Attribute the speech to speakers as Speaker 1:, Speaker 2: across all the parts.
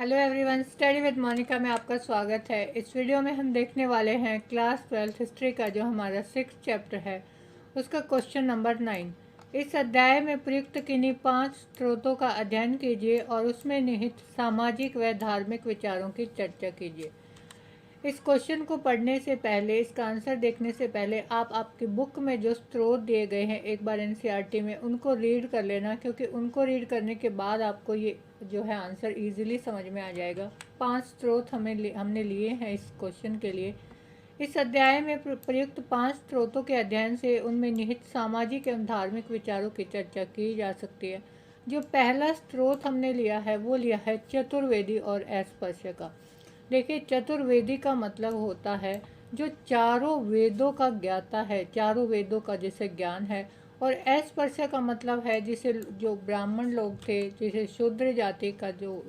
Speaker 1: Hello everyone, study with Monika में आपका स्वागत है। इस वीडियो में हम देखने वाले हैं क्लास 12 हिस्ट्री का जो हमारा 6th चैप्टर है उसका क्वेश्चन नंबर 9। इस अध्याय में प्रयुक्त किन्हीं 5 स्रोतों का अध्ययन कीजिए और उसमें निहित सामाजिक व धार्मिक विचारों की चर्चा कीजिए। इस क्वेश्चन को पढ़ने से पहले, इसका आंसर देखने से पहले आप आपकी बुक में जो स्रोत दिए गए हैं एक बार एनसीईआरटी में उनको रीड कर लेना, क्योंकि उनको रीड करने के बाद आपको ये जो है आंसर इजीली समझ में आ जाएगा। 5 स्रोत हमने लिए हैं इस क्वेश्चन के लिए। इस अध्याय में प्रयुक्त 5 स्रोतों के अध्ययन से उनमें निहित सामाजिक एवं धार्मिक विचारों की चर्चा की जा सकती है। जो पहला स्रोत हमने लिया है वो लिया है चतुर्वेदी और अस्पृश्य का। देखिए, चतुर्वेदी का मतलब होता है जो चारों वेदों का ज्ञाता है, चारों वेदों का जिसे ज्ञान है। और अस्पृश्य का मतलब है जिसे जो ब्राह्मण लोग थे, जिसे शूद्र जाति का जो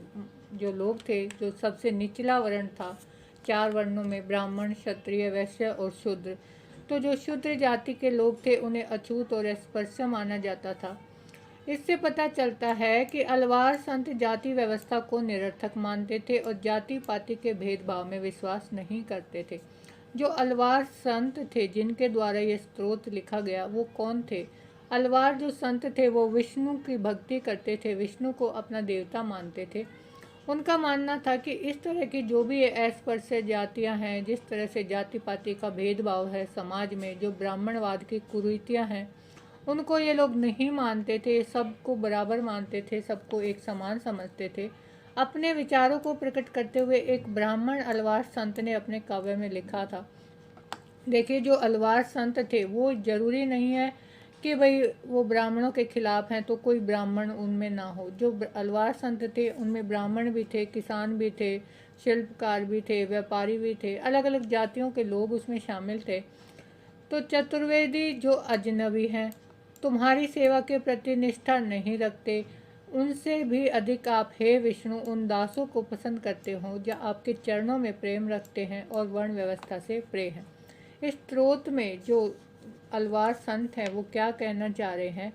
Speaker 1: जो लोग थे, जो सबसे निचला वर्ण था 4 वर्णों में, ब्राह्मण, क्षत्रिय, वैश्य और शूद्र। तो जो शूद्र जाति के लोग थे उन्हें अछूत और अस्पृश्य माना जाता था। इससे पता चलता है कि अलवार संत जाति व्यवस्था को निरर्थक मानते थे और जाति पाति के भेदभाव में विश्वास नहीं करते थे। जो अलवार संत थे जिनके द्वारा ये स्तोत्र लिखा गया वो कौन थे? अलवार जो संत थे वो विष्णु की भक्ति करते थे, विष्णु को अपना देवता मानते थे। उनका मानना था कि इस तरह की जो भी अस्पृश्य जातियां हैं, जिस तरह से जाति पाति का भेदभाव है समाज में, जो ब्राह्मणवाद की कुरीतियां हैं, उनको ये लोग नहीं मानते थे, सबको बराबर मानते थे, सबको एक समान समझते थे। अपने विचारों को प्रकट करते हुए एक ब्राह्मण अलवार संत ने अपने काव्य में लिखा था। देखिए, जो अलवार संत थे वो जरूरी नहीं है कि भाई वो ब्राह्मणों के खिलाफ हैं तो कोई ब्राह्मण उनमें ना हो। जो अलवार संत थे उनमें ब्राह्मण भी थे, किसान भी थे, शिल्पकार भी थे, व्यापारी भी थे, अलग अलग जातियों के लोग उसमें शामिल थे। तो चतुर्वेदी जो अजनबी हैं, तुम्हारी सेवा के प्रति निष्ठा नहीं रखते, उनसे भी अधिक आप हे विष्णु उन दासों को पसंद करते हो जो आपके चरणों में प्रेम रखते हैं और वर्ण व्यवस्था से प्रिय हैं। इस स्त्रोत में जो अलवार संत हैं वो क्या कहना चाह रहे हैं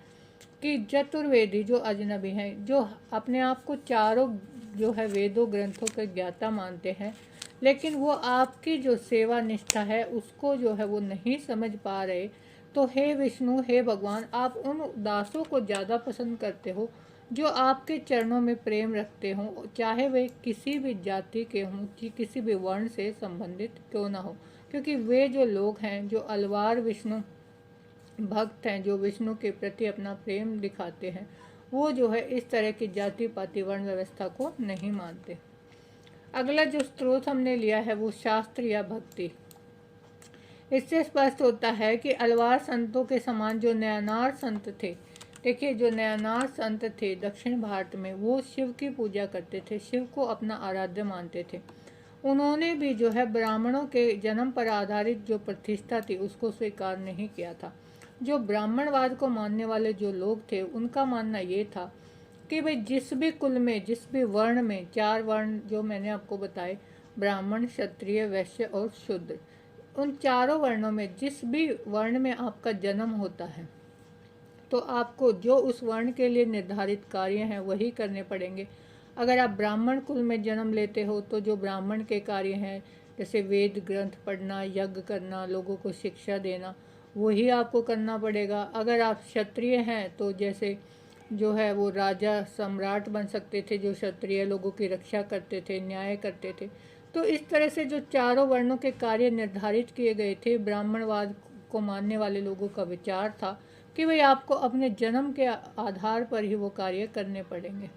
Speaker 1: कि चतुर्वेदी जो अजनबी हैं, जो अपने आप को चारों जो है वेदों ग्रंथों के ज्ञाता मानते हैं, लेकिन वो आपकी जो सेवा निष्ठा है उसको जो है वो नहीं समझ पा रहे, तो हे विष्णु, हे भगवान, आप उन दासों को ज़्यादा पसंद करते हो जो आपके चरणों में प्रेम रखते हों, चाहे वे किसी भी जाति के हों, किसी भी वर्ण से संबंधित क्यों ना हो। क्योंकि वे जो लोग हैं जो अलवार विष्णु भक्त हैं, जो विष्णु के प्रति अपना प्रेम दिखाते हैं, वो जो है इस तरह की जाति पाति वर्ण व्यवस्था को नहीं मानते। अगला जो स्रोत हमने लिया है वो शास्त्र या भक्ति। इससे स्पष्ट होता है कि अलवार संतों के समान जो नयनार संत थे, देखिए जो नयनार संत थे दक्षिण भारत में, वो शिव की पूजा करते थे, शिव को अपना आराध्य मानते थे। उन्होंने भी जो है ब्राह्मणों के जन्म पर आधारित जो प्रतिष्ठा थी उसको स्वीकार नहीं किया था। जो ब्राह्मणवाद को मानने वाले जो लोग थे उनका मानना ये था कि भाई जिस भी कुल में, जिस भी वर्ण में, 4 वर्ण जो मैंने आपको बताए, ब्राह्मण, क्षत्रिय, वैश्य और शूद्र, उन चारों वर्णों में जिस भी वर्ण में आपका जन्म होता है तो आपको जो उस वर्ण के लिए निर्धारित कार्य हैं वही करने पड़ेंगे। अगर आप ब्राह्मण कुल में जन्म लेते हो तो जो ब्राह्मण के कार्य हैं, जैसे वेद ग्रंथ पढ़ना, यज्ञ करना, लोगों को शिक्षा देना, वही आपको करना पड़ेगा। अगर आप क्षत्रिय हैं तो जैसे जो है वो राजा सम्राट बन सकते थे, जो क्षत्रिय लोगों की रक्षा करते थे, न्याय करते थे। तो इस तरह से जो चारों वर्णों के कार्य निर्धारित किए गए थे, ब्राह्मणवाद को मानने वाले लोगों का विचार था कि भाई आपको अपने जन्म के आधार पर ही वो कार्य करने पड़ेंगे।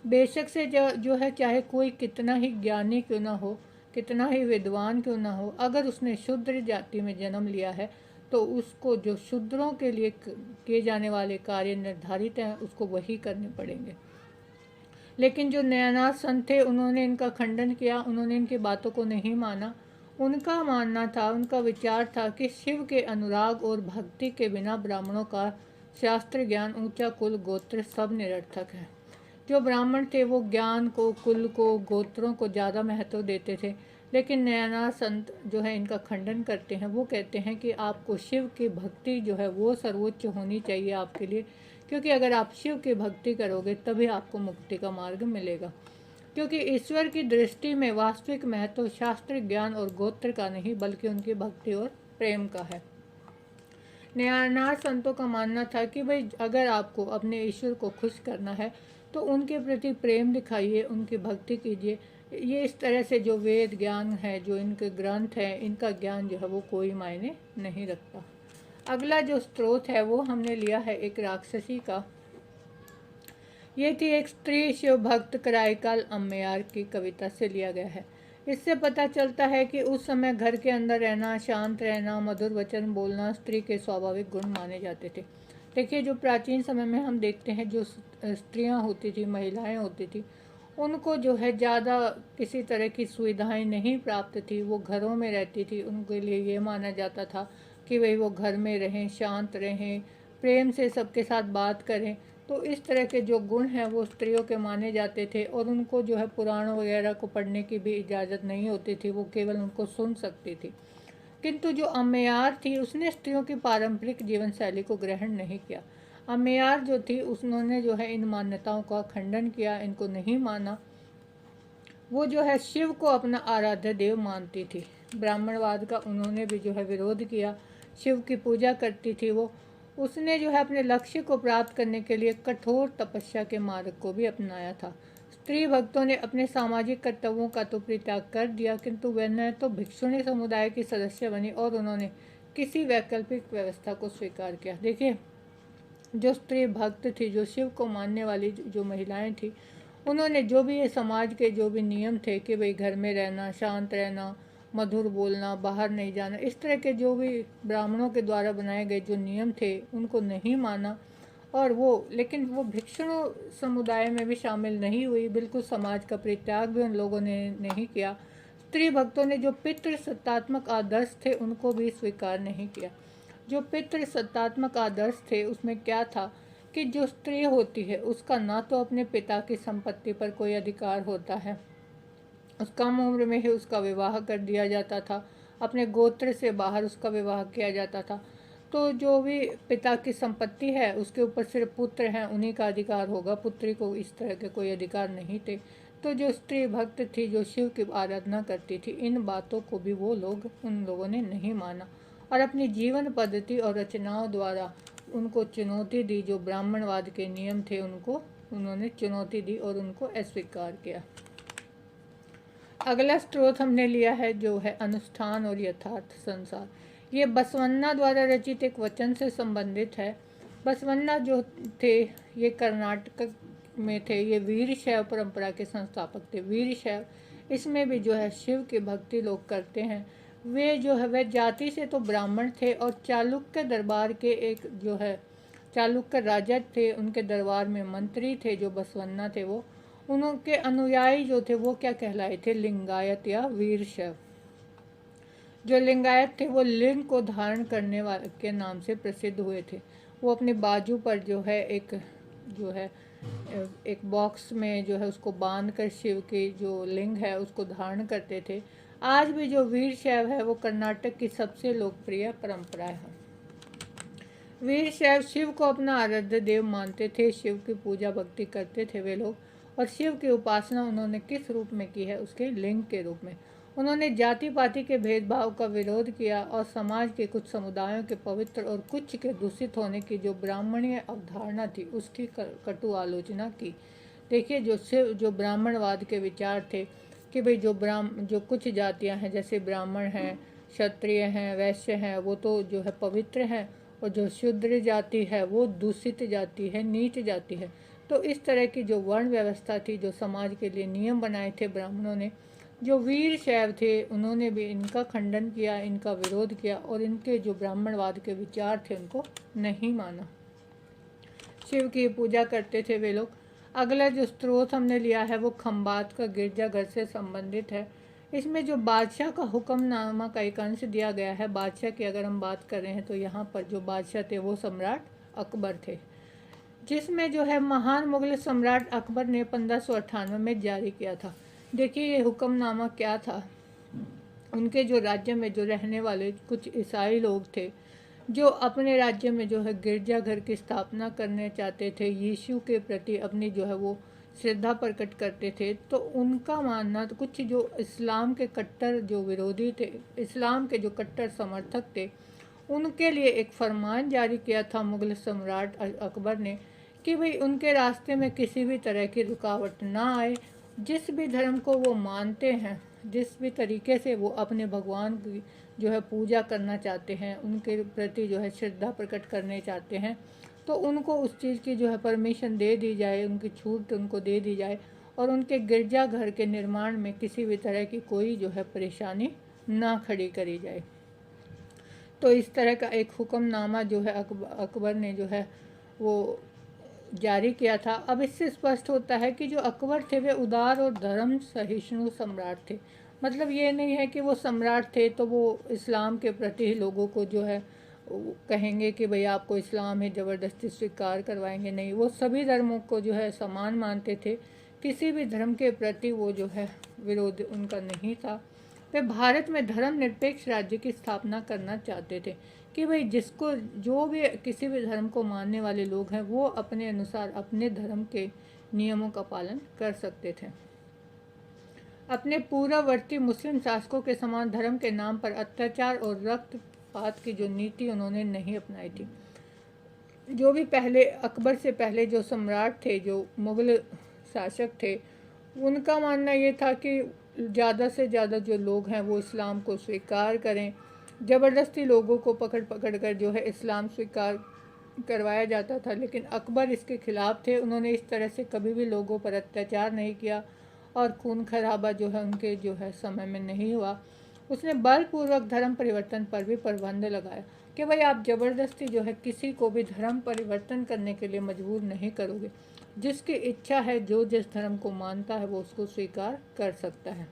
Speaker 1: बेशक से जो है चाहे कोई कितना ही ज्ञानी क्यों ना हो, कितना ही विद्वान क्यों ना हो, अगर उसने शूद्र जाति में जन्म लिया है तो उसको जो शूद्रों के लिए किए जाने वाले कार्य निर्धारित हैं उसको वही करने पड़ेंगे। लेकिन जो नयनार संत थे उन्होंने इनका खंडन किया, उन्होंने इनकी बातों को नहीं माना। उनका मानना था, उनका विचार था कि शिव के अनुराग और भक्ति के बिना ब्राह्मणों का शास्त्र ज्ञान, ऊंचा कुल, गोत्र सब निरर्थक है। जो ब्राह्मण थे वो ज्ञान को, कुल को, गोत्रों को ज़्यादा महत्व देते थे। लेकिन नयनार संत जो है इनका खंडन करते हैं। वो कहते हैं कि आपको शिव की भक्ति जो है वो सर्वोच्च होनी चाहिए आपके लिए, क्योंकि अगर आप शिव की भक्ति करोगे तभी आपको मुक्ति का मार्ग मिलेगा। क्योंकि ईश्वर की दृष्टि में वास्तविक महत्व शास्त्र ज्ञान और गोत्र का नहीं बल्कि उनकी भक्ति और प्रेम का है। न्यायनाथ संतों का मानना था कि भाई अगर आपको अपने ईश्वर को खुश करना है तो उनके प्रति प्रेम दिखाइए, उनकी भक्ति कीजिए। ये इस तरह से जो वेद ज्ञान है, जो इनके ग्रंथ हैं, इनका ज्ञान जो है वो कोई मायने नहीं रखता। अगला जो स्रोत है वो हमने लिया है एक राक्षसी का। ये थी एक स्त्री शिव भक्त कराईकाल अम्मयार की कविता से लिया गया है। इससे पता चलता है कि उस समय घर के अंदर रहना, शांत रहना, मधुर वचन बोलना स्त्री के स्वाभाविक गुण माने जाते थे। देखिए, जो प्राचीन समय में हम देखते हैं जो स्त्रियां होती थी, महिलाएं होती थी, उनको जो है ज़्यादा किसी तरह की सुविधाएं नहीं प्राप्त थी। वो घरों में रहती थी। उनके लिए ये माना जाता था कि भाई वो घर में रहें, शांत रहें, प्रेम से सबके साथ बात करें। तो इस तरह के जो गुण हैं वो स्त्रियों के माने जाते थे और उनको जो है पुराण वगैरह को पढ़ने की भी इजाज़त नहीं होती थी, वो केवल उनको सुन सकती थी। किंतु जो अम्मयार थी उसने स्त्रियों की पारंपरिक जीवन शैली को ग्रहण नहीं किया। अम्मयार जो थी उन्होंने जो है इन मान्यताओं का खंडन किया, इनको नहीं माना। वो जो है शिव को अपना आराध्य देव मानती थी। ब्राह्मणवाद का उन्होंने भी जो है विरोध किया। शिव की पूजा करती थी वो। उसने जो है अपने लक्ष्य को प्राप्त करने के लिए कठोर तपस्या के मार्ग को भी अपनाया था। स्त्री भक्तों ने अपने सामाजिक कर्तव्यों का तो परित्याग कर दिया, किंतु वे न तो भिक्षुणी समुदाय की सदस्य बनी और उन्होंने किसी वैकल्पिक व्यवस्था को स्वीकार किया। देखिए, जो स्त्री भक्त थी, जो शिव को मानने वाली जो महिलाएं थी, उन्होंने जो भी ये समाज के जो भी नियम थे कि भाई घर में रहना, शांत रहना, मधुर बोलना, बाहर नहीं जाना, इस तरह के जो भी ब्राह्मणों के द्वारा बनाए गए जो नियम थे उनको नहीं माना। और लेकिन वो भिक्षुण समुदाय में भी शामिल नहीं हुई। बिल्कुल समाज का परित्याग भी उन लोगों ने नहीं किया। स्त्री भक्तों ने जो पितृ सत्तात्मक आदर्श थे उनको भी स्वीकार नहीं किया। जो पितृ सत्तात्मक आदर्श थे उसमें क्या था कि जो स्त्री होती है उसका ना तो अपने पिता की संपत्ति पर कोई अधिकार होता है, उस कम उम्र में ही उसका विवाह कर दिया जाता था, अपने गोत्र से बाहर उसका विवाह किया जाता था। तो जो भी पिता की संपत्ति है उसके ऊपर सिर्फ पुत्र हैं, उन्हीं का अधिकार होगा, पुत्री को इस तरह के कोई अधिकार नहीं थे। तो जो स्त्री भक्त थी, जो शिव की आराधना करती थी, इन बातों को भी उन लोगों ने नहीं माना और अपनी जीवन पद्धति और रचनाओं द्वारा उनको चुनौती दी। जो ब्राह्मणवाद के नियम थे उनको उन्होंने चुनौती दी और उनको अस्वीकार किया। अगला स्रोत हमने लिया है जो है अनुष्ठान और यथार्थ संसार। ये बसवन्ना द्वारा रचित एक वचन से संबंधित है। बसवन्ना जो थे ये कर्नाटक में थे। ये वीर शैव परंपरा के संस्थापक थे। वीर शैव, इसमें भी जो है शिव की भक्ति लोग करते हैं। वे जो है वह जाति से तो ब्राह्मण थे और चालुक्य दरबार के एक जो है चालुक्य राजा थे, उनके दरबार में मंत्री थे जो बसवन्ना थे। वो उनके अनुयायी जो थे वो क्या कहलाए थे, लिंगायत या वीरशैव। जो लिंगायत थे वो लिंग को धारण करने वाले के नाम से प्रसिद्ध हुए थे। वो अपने बाजू पर जो है एक बॉक्स में जो है उसको बांध कर शिव की जो लिंग है उसको धारण करते थे। आज भी जो वीर शैव है वो कर्नाटक की सबसे लोकप्रिय परंपरा है। वीर शैव शिव को अपना आराध्य देव मानते थे। शिव की पूजा भक्ति करते थे वे लोग। और शिव की उपासना उन्होंने किस रूप में की है, उसके लिंग के रूप में। उन्होंने जाति पाति के भेदभाव का विरोध किया और समाज के कुछ समुदायों के पवित्र और कुछ के दूषित होने की जो ब्राह्मणीय अवधारणा थी उसकी कटु आलोचना की। देखिए, जो ब्राह्मणवाद के विचार थे कि भाई जो कुछ जातियां हैं जैसे ब्राह्मण हैं, क्षत्रिय हैं, वैश्य हैं, वो तो जो है पवित्र हैं और जो शूद्र जाति है वो दूषित जाति है, नीच जाति है। तो इस तरह की जो वर्ण व्यवस्था थी, जो समाज के लिए नियम बनाए थे ब्राह्मणों ने, जो वीर शैव थे उन्होंने भी इनका खंडन किया, इनका विरोध किया और इनके जो ब्राह्मणवाद के विचार थे उनको नहीं माना। शिव की पूजा करते थे वे लोग। अगला जो स्रोत हमने लिया है वो खंबात का गिरजाघर से संबंधित है। इसमें जो बादशाह का हुक्मनामा का एक अंश दिया गया है। बादशाह की अगर हम बात कर रहे हैं तो यहाँ पर जो बादशाह थे वो सम्राट अकबर थे, जिसमें जो है महान मुगल सम्राट अकबर ने 1598 में जारी किया था। देखिए, ये हुक्मनामा क्या था। उनके जो राज्य में जो रहने वाले कुछ ईसाई लोग थे जो अपने राज्य में जो है गिरजाघर की स्थापना करने चाहते थे, यीशु के प्रति अपनी जो है वो श्रद्धा प्रकट करते थे, तो उनका मानना तो कुछ जो इस्लाम के कट्टर जो विरोधी थे, इस्लाम के जो कट्टर समर्थक थे, उनके लिए एक फरमान जारी किया था मुग़ल सम्राट अकबर ने कि भाई उनके रास्ते में किसी भी तरह की रुकावट ना आए। जिस भी धर्म को वो मानते हैं, जिस भी तरीके से वो अपने भगवान की जो है पूजा करना चाहते हैं, उनके प्रति जो है श्रद्धा प्रकट करने चाहते हैं, तो उनको उस चीज़ की जो है परमिशन दे दी जाए, उनकी छूट उनको दे दी जाए, और उनके गिरजाघर के निर्माण में किसी भी तरह की कोई जो है परेशानी ना खड़ी करी जाए। तो इस तरह का एक हुक्मनामा जो है अकबर ने जो है वो जारी किया था। अब इससे स्पष्ट होता है कि जो अकबर थे वे उदार और धर्म सहिष्णु सम्राट थे। मतलब ये नहीं है कि वो सम्राट थे तो वो इस्लाम के प्रति लोगों को जो है कहेंगे कि भाई आपको इस्लाम है, ज़बरदस्ती स्वीकार करवाएंगे। नहीं, वो सभी धर्मों को जो है समान मानते थे, किसी भी धर्म के प्रति वो जो है विरोध उनका नहीं था। वे भारत में धर्मनिरपेक्ष राज्य की स्थापना करना चाहते थे कि भाई जिसको जो भी किसी भी धर्म को मानने वाले लोग हैं वो अपने अनुसार अपने धर्म के नियमों का पालन कर सकते थे। अपने पूर्ववर्ती मुस्लिम शासकों के समान धर्म के नाम पर अत्याचार और रक्तपात की जो नीति उन्होंने नहीं अपनाई थी। जो भी पहले अकबर से पहले जो सम्राट थे, जो मुग़ल शासक थे, उनका मानना ये था कि ज़्यादा से ज़्यादा जो लोग हैं वो इस्लाम को स्वीकार करें। ज़बरदस्ती लोगों को पकड़ पकड़ कर जो है इस्लाम स्वीकार करवाया जाता था, लेकिन अकबर इसके ख़िलाफ़ थे। उन्होंने इस तरह से कभी भी लोगों पर अत्याचार नहीं किया और खून खराबा जो है उनके जो है समय में नहीं हुआ। उसने बलपूर्वक धर्म परिवर्तन पर भी प्रतिबंध लगाया कि भाई आप ज़बरदस्ती जो है किसी को भी धर्म परिवर्तन करने के लिए मजबूर नहीं करोगे। जिसकी इच्छा है, जो जिस धर्म को मानता है वो उसको स्वीकार कर सकता है।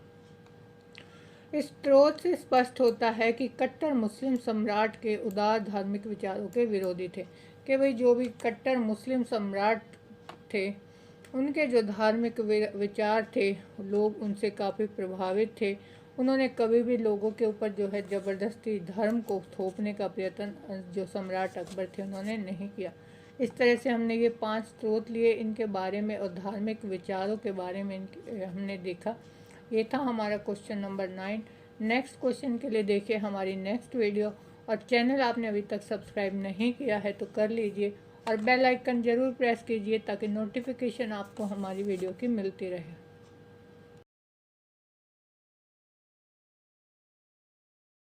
Speaker 1: इस स्रोत से स्पष्ट होता है कि कट्टर मुस्लिम सम्राट के उदार धार्मिक विचारों के विरोधी थे कि भाई जो भी कट्टर मुस्लिम सम्राट थे उनके जो धार्मिक विचार थे, लोग उनसे काफ़ी प्रभावित थे। उन्होंने कभी भी लोगों के ऊपर जो है ज़बरदस्ती धर्म को थोपने का प्रयत्न जो सम्राट अकबर थे उन्होंने नहीं किया। इस तरह से हमने ये 5 स्रोत लिए इनके बारे में और धार्मिक विचारों के बारे में हमने देखा। ये था हमारा क्वेश्चन नंबर 9। नेक्स्ट क्वेश्चन के लिए देखिए हमारी नेक्स्ट वीडियो, और चैनल आपने अभी तक सब्सक्राइब नहीं किया है तो कर लीजिए और बेल आइकन ज़रूर प्रेस कीजिए ताकि नोटिफिकेशन आपको हमारी वीडियो की मिलती रहे।